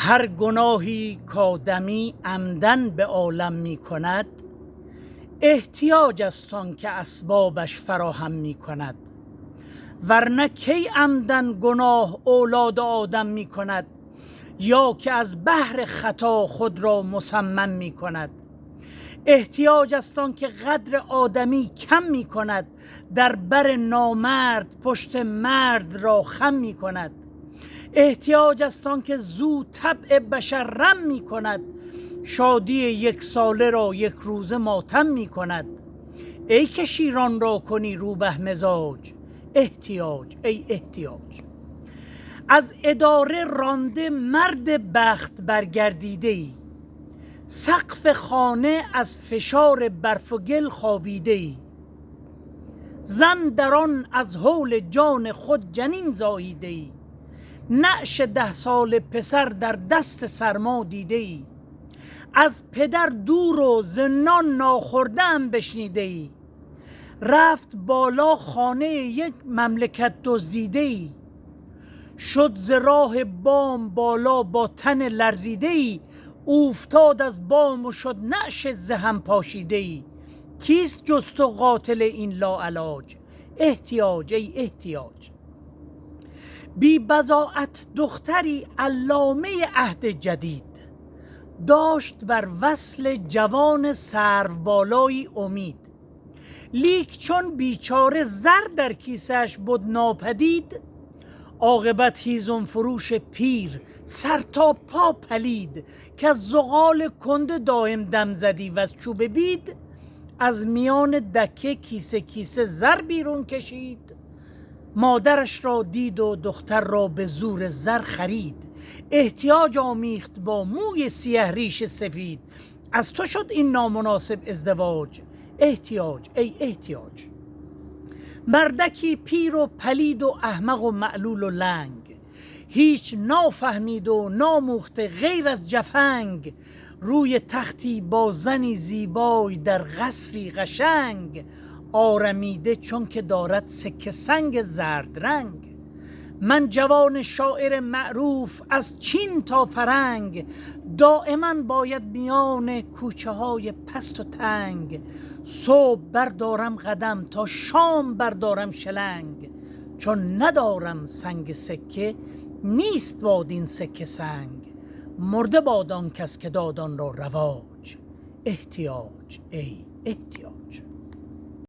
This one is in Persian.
هر گناهی کآدمی عمدن به عالم می کند، احتیاج است آن که اسبابش فراهم می کند. ورنه کی عمدن گناه اولاد آدم می کند، یا که از بحر خطا خود را مسمم می کند. احتیاج است آن که قدر آدمی کم می کند، در بر نامرد پشت مرد را خم می کند. احتیاج است آن که زود طبع بشر رم می کند، شادی یک ساله را یک روزه ماتم می کند. ای که شیران را کنی روبه مزاج، احتیاج ای احتیاج. از اداره رانده مرد بخت برگردیده ای، سقف خانه از فشار برف و گل خوابیده ای. زن در آن از هول جان خود جنین زاییده ای، نعش 10 سال پسر در دست سرما دیده ای. از پدر دور و ز نان ناخورده ام بشنیده ای، رفت بالا خانه یک مملکت دزدیده ای. شد ز راه بام بالا با تن لرزیده ای، اوفتاد از بام و شد نعش ز هم پاشیده ای. کیست جز تو قاتل این لاعلاج، احتیاج ای احتیاج. بی بضاعت دختری علامه عهد جدید، داشت بر وصل جوان سروبالایی امید. لیک چون بیچاره زر در کیسه‌اش بد ناپدید، عاقبت هیزم فروش پیر سر تا پا پلید. که از زغال کنده دایم دم زدی و از چوب بید، از میان دکه کیسه کیسه زر بیرون کشید. مادرش را دید و دختر را به زور زر خرید. احتیاج آمیخت با موی سیه ریش سفید، از تو شد این نامناسب ازدواج، احتیاج ای احتیاج. مردکی پیر و پلید و احمق و معلول و لنگ، هیچ نافهمید و ناموخته غیر از جفنگ. روی تختی با زنی زیبای در قصری قشنگ، آرمیده چون که دارد سکه سنگ زرد رنگ. من جوان شاعر معروف از چین تا فرنگ، دائما باید میان کوچه های پست و تنگ. صبح بردارم قدم تا شام بردارم شلنگ، چون ندارم سنگ سکه نیست باد این سکه سنگ. مرده باد آن کس که داد آن را رواج، احتیاج ای احتیاج.